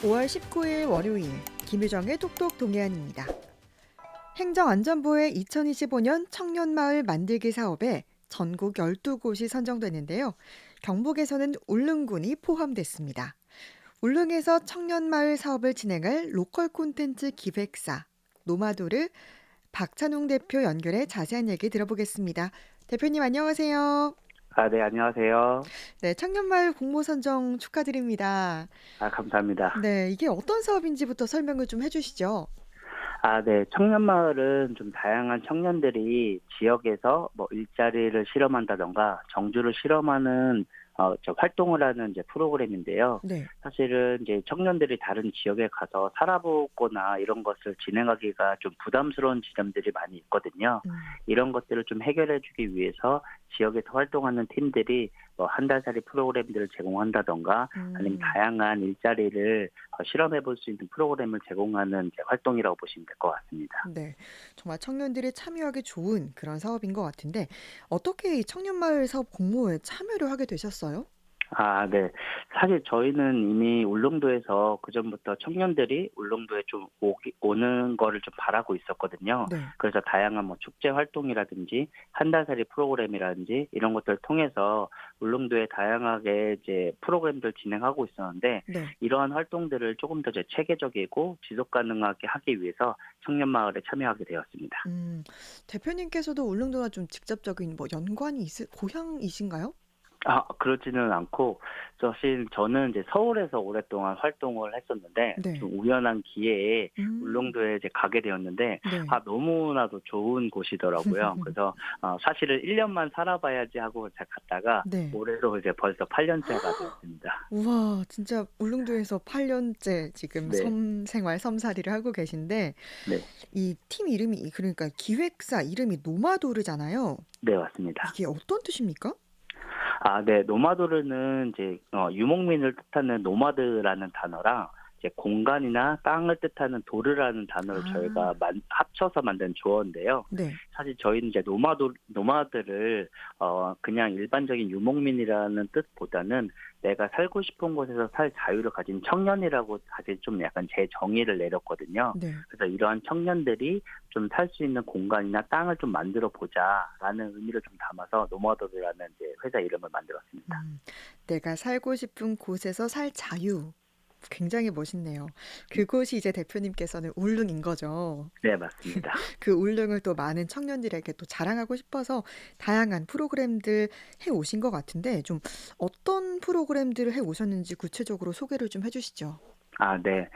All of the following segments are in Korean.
5월 19일 월요일 김유정의 똑똑 동해안입니다. 행정안전부의 2025년 청년마을 만들기 사업에 전국 12곳이 선정됐는데요. 경북에서는 울릉군이 포함됐습니다. 울릉에서 청년마을 사업을 진행할 로컬 콘텐츠 기획사 노마도를 박찬웅 대표 연결해 자세한 얘기 들어보겠습니다. 대표님 안녕하세요. 네, 안녕하세요. 네, 청년마을 공모 선정 축하드립니다. 감사합니다. 네, 이게 어떤 사업인지부터 설명을 좀 해주시죠. 네. 청년마을은 좀 다양한 청년들이 지역에서 뭐 일자리를 실험한다던가 정주를 실험하는 활동을 하는 이제 프로그램인데요. 네. 사실은 이제 청년들이 다른 지역에 가서 살아보거나 이런 것을 진행하기가 좀 부담스러운 지점들이 많이 있거든요. 음. 이런 것들을 좀 해결해 주기 위해서 지역에서 활동하는 팀들이 뭐 한 달짜리 프로그램들을 제공한다던가 아니면 음. 다양한 일자리를 실험해 볼 수 있는 프로그램을 제공하는 이제 활동이라고 보시면 될 것 같습니다. 네. 정말 청년들이 참여하기 좋은 그런 사업인 것 같은데 어떻게 이 청년마을 사업 공모에 참여를 하게 되셨어요? 네. 사실 저희는 이미 울릉도에서 그전부터 청년들이 울릉도에 좀 오는 거를 좀 바라고 있었거든요. 네. 그래서 다양한 뭐 축제 활동이라든지 한 달살이 프로그램이라든지 이런 것들을 통해서 울릉도에 다양하게 이제 프로그램들 진행하고 있었는데 네. 이러한 활동들을 조금 더 이제 체계적이고 지속 가능하게 하기 위해서 청년마을에 참여하게 되었습니다. 음. 대표님께서도 울릉도와 좀 직접적인 뭐 연관이 있을 고향이신가요? 그렇지는 않고 사실 저는 이제 서울에서 오랫동안 활동을 했었는데 네. 좀 우연한 기회에 음. 울릉도에 이제 가게 되었는데 네. 너무나도 좋은 곳이더라고요. 그래서 사실은 1 년만 살아봐야지 하고 제가 갔다가 네. 올해로 이제 벌써 8 년째가 되었습니다. 우와, 진짜 울릉도에서 8년째 지금 네. 섬 생활, 섬살이를 하고 계신데 네. 이 팀 이름이 그러니까 기획사 이름이 노마도르잖아요. 네, 맞습니다. 이게 어떤 뜻입니까? 네. 노마도르는 이제 유목민을 뜻하는 노마드라는 단어랑 이제 공간이나 땅을 뜻하는 도르라는 단어를 저희가 아. 합쳐서 만든 조어인데요. 네. 사실 저희는 이제 노마드를 그냥 일반적인 유목민이라는 뜻보다는 내가 살고 싶은 곳에서 살 자유를 가진 청년이라고 사실 좀 약간 제 정의를 내렸거든요. 네. 그래서 이러한 청년들이 좀 살 수 있는 공간이나 땅을 좀 만들어 보자라는 의미를 좀 담아서 노마드라는 이제 회사 이름을 만들었습니다. 음. 내가 살고 싶은 곳에서 살 자유. 굉장히 멋있네요. 그곳이 이제 대표님께서는 울릉인 거죠. 네, 맞습니다. 그 울릉을 또 많은 청년들에게 또 자랑하고 싶어서 다양한 프로그램들 해 오신 것 같은데 좀 어떤 프로그램들을 해 오셨는지 구체적으로 소개를 좀 해 주시죠. 네.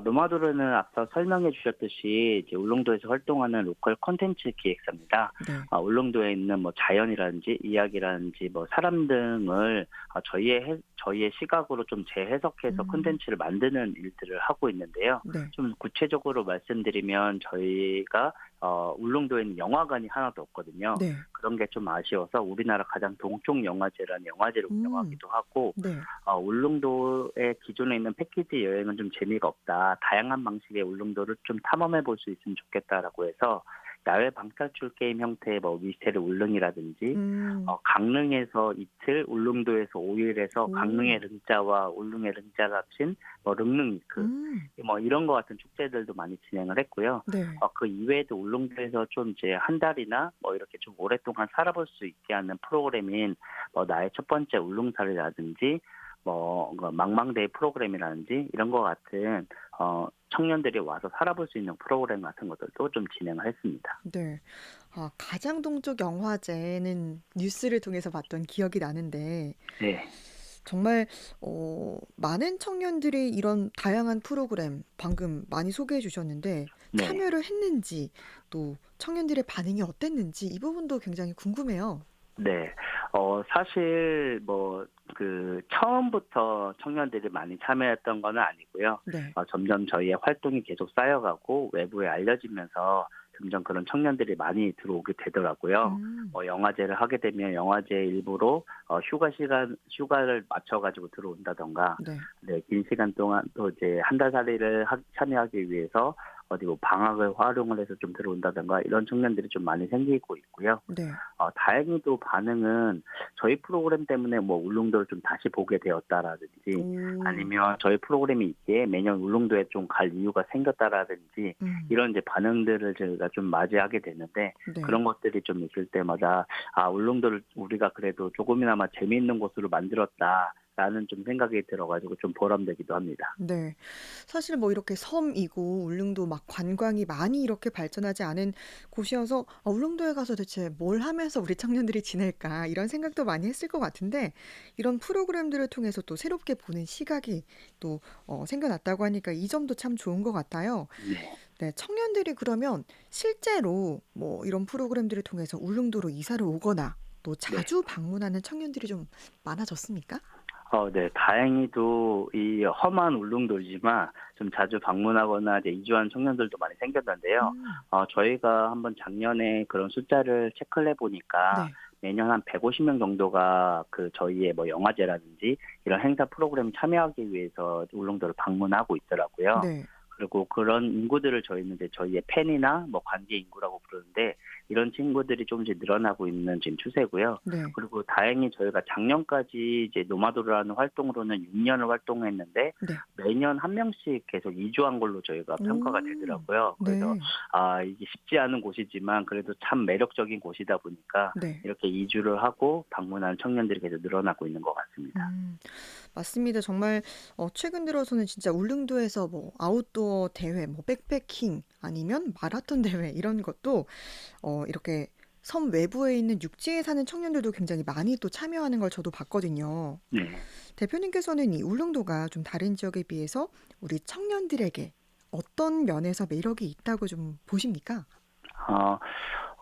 노마도르는 앞서 설명해 주셨듯이 이제 울릉도에서 활동하는 로컬 콘텐츠 기획사입니다. 네. 울릉도에 있는 뭐 자연이라든지 이야기라든지 뭐 사람 등을 저희의 시각으로 좀 재해석해서 음. 콘텐츠를 만드는 일들을 하고 있는데요. 네. 좀 구체적으로 말씀드리면 저희가 울릉도에 있는 영화관이 하나도 없거든요. 네. 그런 게 좀 아쉬워서 우리나라 가장 동쪽 영화제라는 영화제를 음. 운영하기도 하고 네. 울릉도에 기존에 있는 패키지 여행은 좀 재미가 없다. 다양한 방식의 울릉도를 좀 탐험해 볼 수 있으면 좋겠다라고 해서 야외 방탈출 게임 형태의 뭐 미스테리 울릉이라든지 음. 강릉에서 이틀, 울릉도에서 5일에서 강릉의 오. 릉자와 울릉의 릉자가 합친 뭐 릉릉이크 음. 뭐 이런 것 같은 축제들도 많이 진행을 했고요. 네. 그 이외에도 울릉도에서 좀 이제 한 달이나 뭐 이렇게 좀 오랫동안 살아볼 수 있게 하는 프로그램인 뭐 나의 첫 번째 울릉살이라든지 그 망망대해 프로그램이라든지 이런 것 같은 청년들이 와서 살아볼 수 있는 프로그램 같은 것들도 좀 진행을 했습니다. 네. 가장 동쪽 영화제는 뉴스를 통해서 봤던 기억이 나는데 네. 정말 많은 청년들이 이런 다양한 프로그램 방금 많이 소개해 주셨는데 네. 참여를 했는지 또 청년들의 반응이 어땠는지 이 부분도 굉장히 궁금해요. 네. 사실 뭐 처음부터 청년들이 많이 참여했던 건 아니고요. 네. 점점 저희의 활동이 계속 쌓여가고 외부에 알려지면서 점점 그런 청년들이 많이 들어오게 되더라고요. 음. 영화제를 하게 되면 영화제 일부로 휴가를 맞춰 가지고 들어온다든가 네. 네, 긴 시간 동안 또 이제 한 달 살이를 참여하기 위해서 어디 뭐 방학을 활용을 해서 좀 들어온다든가 이런 청년들이 좀 많이 생기고 있고요. 네. 다행히도 반응은 저희 프로그램 때문에 뭐 울릉도를 좀 다시 보게 되었다라든지 오. 아니면 저희 프로그램이 있기에 매년 울릉도에 좀 갈 이유가 생겼다라든지 음. 이런 이제 반응들을 저희가 좀 맞이하게 되는데 네. 그런 것들이 좀 있을 때마다 울릉도를 우리가 그래도 조금이나마 재미있는 곳으로 만들었다라는 좀 생각이 들어가지고 좀 보람되기도 합니다. 네. 사실 뭐 이렇게 섬이고 울릉도 막 관광이 많이 이렇게 발전하지 않은 곳이어서 '아 울릉도에 가서 대체 뭘 하면서 우리 청년들이 지낼까?' 이런 생각도 많이 했을 것 같은데 이런 프로그램들을 통해서 또 새롭게 보는 시각이 또 생겨났다고 하니까 이 점도 참 좋은 것 같아요. 네. 네. 청년들이 그러면 실제로 뭐 이런 프로그램들을 통해서 울릉도로 이사를 오거나 또 네. 자주 방문하는 청년들이 좀 많아졌습니까? 네. 다행히도 이 험한 울릉도이지만 좀 자주 방문하거나 이제 이주한 청년들도 많이 생겼는데요. 음. 저희가 한번 작년에 그런 숫자를 체크를 해 보니까 네. 매년 한 150명 정도가 그 저희의 뭐 영화제라든지 이런 행사 프로그램 참여하기 위해서 울릉도를 방문하고 있더라고요. 네. 그리고 그런 인구들을 저희는 이제 저희의 팬이나 뭐 관계 인구라고 부르는데 이런 친구들이 조금씩 늘어나고 있는 지금 추세고요. 네. 그리고 다행히 저희가 작년까지 이제 노마도라는 활동으로는 6년을 활동했는데 네. 매년 한 명씩 계속 이주한 걸로 저희가 평가가 오. 되더라고요. 그래서 네. 이게 쉽지 않은 곳이지만 그래도 참 매력적인 곳이다 보니까 네. 이렇게 이주를 하고 방문하는 청년들이 계속 늘어나고 있는 것 같습니다. 음. 맞습니다. 정말 최근 들어서는 진짜 울릉도에서 뭐 아웃도어 대회 뭐 백패킹 아니면 마라톤 대회 이런 것도 이렇게 섬 외부에 있는 육지에 사는 청년들도 굉장히 많이 또 참여하는 걸 저도 봤거든요. 네. 대표님께서는 이 울릉도가 좀 다른 지역에 비해서 우리 청년들에게 어떤 면에서 매력이 있다고 좀 보십니까?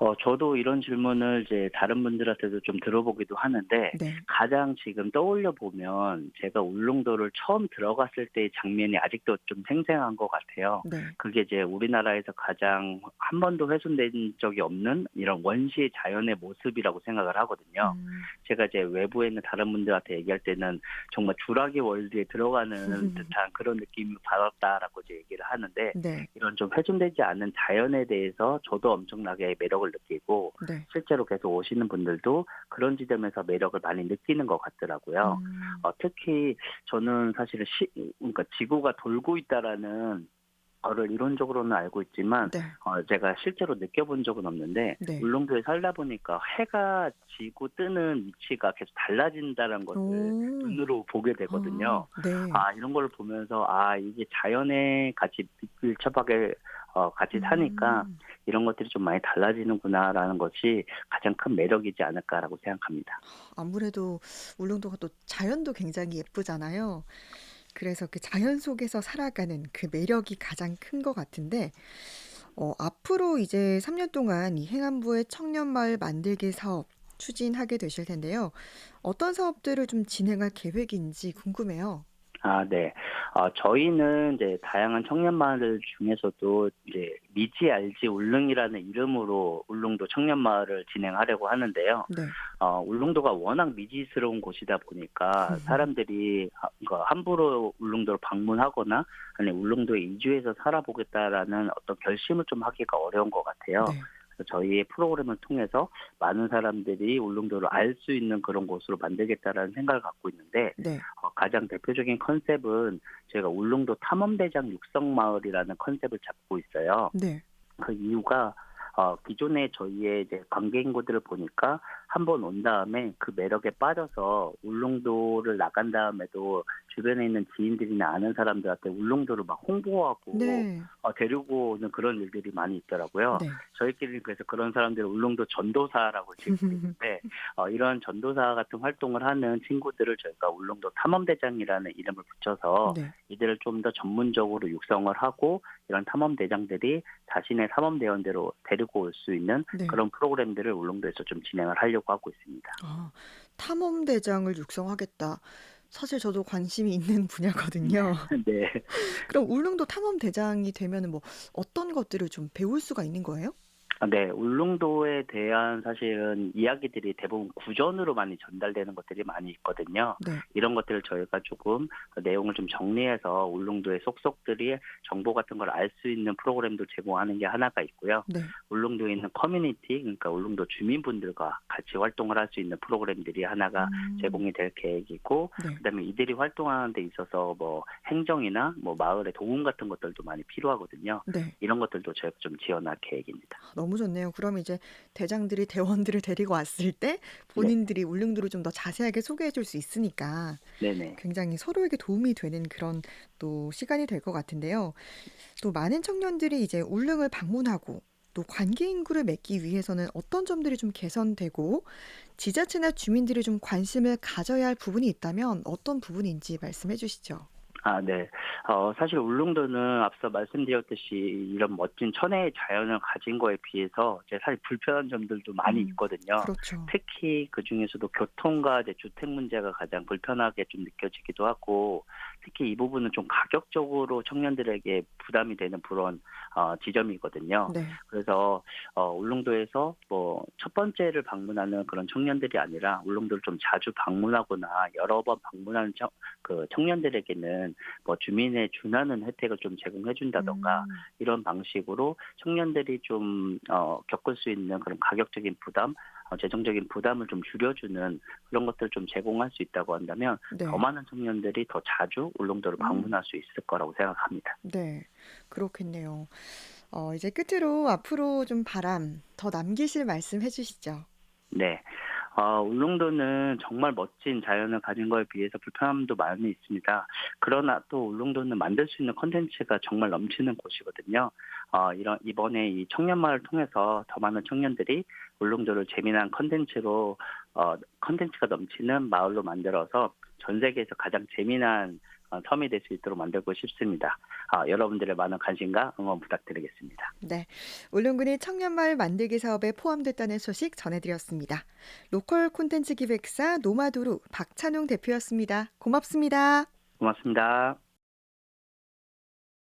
어, 저도 이런 질문을 이제 다른 분들한테도 좀 들어보기도 하는데 네. 가장 지금 떠올려 보면 제가 울릉도를 처음 들어갔을 때의 장면이 아직도 좀 생생한 것 같아요. 네. 그게 이제 우리나라에서 가장 한 번도 훼손된 적이 없는 이런 원시의 자연의 모습이라고 생각을 하거든요. 음. 제가 이제 외부에 있는 다른 분들한테 얘기할 때는 정말 주라기 월드에 들어가는 듯한 그런 느낌을 받았다라고 이제 얘기를 하는데 네. 이런 좀 훼손되지 않은 자연에 대해서 저도 엄청나게 매력을 느끼고 네. 실제로 계속 오시는 분들도 그런 지점에서 매력을 많이 느끼는 것 같더라고요. 음. 특히 저는 사실은 그러니까 지구가 돌고 있다라는 를 이론적으로는 알고 있지만 네. 제가 실제로 느껴본 적은 없는데 네. 울릉도에 살다 보니까 해가 지고 뜨는 위치가 계속 달라진다는 것을 오. 눈으로 보게 되거든요. 네. 이런 걸 보면서 이게 자연에 같이 밀접하게 같이 사니까 음. 이런 것들이 좀 많이 달라지는구나라는 것이 가장 큰 매력이지 않을까라고 생각합니다. 아무래도 울릉도가 또 자연도 굉장히 예쁘잖아요. 그래서 그 자연 속에서 살아가는 그 매력이 가장 큰 것 같은데 앞으로 이제 3년 동안 이 행안부의 청년마을 만들기 사업 추진하게 되실 텐데요. 어떤 사업들을 좀 진행할 계획인지 궁금해요. 네. 저희는 이제 다양한 청년 마을 중에서도 이제 미지 알지 울릉이라는 이름으로 울릉도 청년 마을을 진행하려고 하는데요. 네. 울릉도가 워낙 미지스러운 곳이다 보니까 사람들이 그러니까 함부로 울릉도를 방문하거나 아니 울릉도에 이주해서 살아보겠다라는 어떤 결심을 좀 하기가 어려운 것 같아요. 네. 그래서 저희의 프로그램을 통해서 많은 사람들이 울릉도를 알 수 있는 그런 곳으로 만들겠다라는 생각을 갖고 있는데 네. 가장 대표적인 컨셉은 저희가 울릉도 탐험대장 육성마을이라는 컨셉을 잡고 있어요. 네. 그 이유가 기존에 저희의 이제 관계 인구들을 보니까 한 번 온 다음에 그 매력에 빠져서 울릉도를 나간 다음에도 주변에 있는 지인들이나 아는 사람들한테 울릉도를 막 홍보하고 네. 데리고 오는 그런 일들이 많이 있더라고요. 네. 저희끼리 그래서 그런 사람들을 울릉도 전도사라고 지금 있는데 이런 전도사 같은 활동을 하는 친구들을 저희가 울릉도 탐험대장이라는 이름을 붙여서 네. 이들을 좀 더 전문적으로 육성을 하고 이런 탐험대장들이 자신의 탐험대원대로 데리고 올 수 있는 네. 그런 프로그램들을 울릉도에서 좀 진행을 하려고 하고 있습니다. 아 탐험대장을 육성하겠다. 사실 저도 관심이 있는 분야거든요. 네. 그럼 울릉도 탐험대장이 되면은 뭐 어떤 것들을 좀 배울 수가 있는 거예요? 네. 울릉도에 대한 사실은 이야기들이 대부분 구전으로 많이 전달되는 것들이 많이 있거든요. 네. 이런 것들을 저희가 조금 내용을 좀 정리해서 울릉도의 속속들이 정보 같은 걸 알 수 있는 프로그램도 제공하는 게 하나가 있고요. 네. 울릉도에 있는 커뮤니티, 그러니까 울릉도 주민분들과 같이 활동을 할 수 있는 프로그램들이 하나가 음. 제공이 될 계획이고, 네. 그다음에 이들이 활동하는 데 있어서 뭐 행정이나 뭐 마을의 도움 같은 것들도 많이 필요하거든요. 네. 이런 것들도 저희가 좀 지원할 계획입니다. 너무 좋네요. 그럼 이제 대장들이 대원들을 데리고 왔을 때 네. 본인들이 울릉도를 좀 더 자세하게 소개해 줄 수 있으니까 네네. 굉장히 서로에게 도움이 되는 그런 또 시간이 될 것 같은데요. 또 많은 청년들이 이제 울릉을 방문하고 또 관계 인구를 맺기 위해서는 어떤 점들이 좀 개선되고 지자체나 주민들이 좀 관심을 가져야 할 부분이 있다면 어떤 부분인지 말씀해 주시죠. 네. 사실 울릉도는 앞서 말씀드렸듯이 이런 멋진 천혜의 자연을 가진 거에 비해서 이제 사실 불편한 점들도 많이 있거든요. 그렇죠. 특히 그중에서도 교통과 이제 주택 문제가 가장 불편하게 좀 느껴지기도 하고, 특히 이 부분은 좀 가격적으로 청년들에게 부담이 되는 그런 지점이거든요. 네. 그래서 울릉도에서 뭐 첫 번째를 방문하는 그런 청년들이 아니라 울릉도를 좀 자주 방문하거나 여러 번 방문하는 그 청년들에게는 뭐 주민에 준하는 혜택을 좀 제공해 준다든가, 음. 이런 방식으로 청년들이 좀 겪을 수 있는 그런 가격적인 부담, 재정적인 부담을 좀 줄여주는 그런 것들을 좀 제공할 수 있다고 한다면 더 네. 많은 청년들이 더 자주 울릉도를 음. 방문할 수 있을 거라고 생각합니다. 네. 그렇겠네요. 이제 끝으로 앞으로 좀 바람 더 남기실 말씀 해 주시죠. 네. 울릉도는 정말 멋진 자연을 가진 거에 비해서 불편함도 많이 있습니다. 그러나 또 울릉도는 만들 수 있는 콘텐츠가 정말 넘치는 곳이거든요. 이번에 이 청년마을 통해서 더 많은 청년들이 울릉도를 재미난 콘텐츠가 넘치는 마을로 만들어서 전 세계에서 가장 재미난 섬이 될 수 있도록 만들고 싶습니다. 여러분들의 많은 관심과 응원 부탁드리겠습니다. 네. 울릉군이 청년마을 만들기 사업에 포함됐다는 소식 전해드렸습니다. 로컬 콘텐츠 기획사 노마도루 박찬웅 대표였습니다. 고맙습니다. 고맙습니다.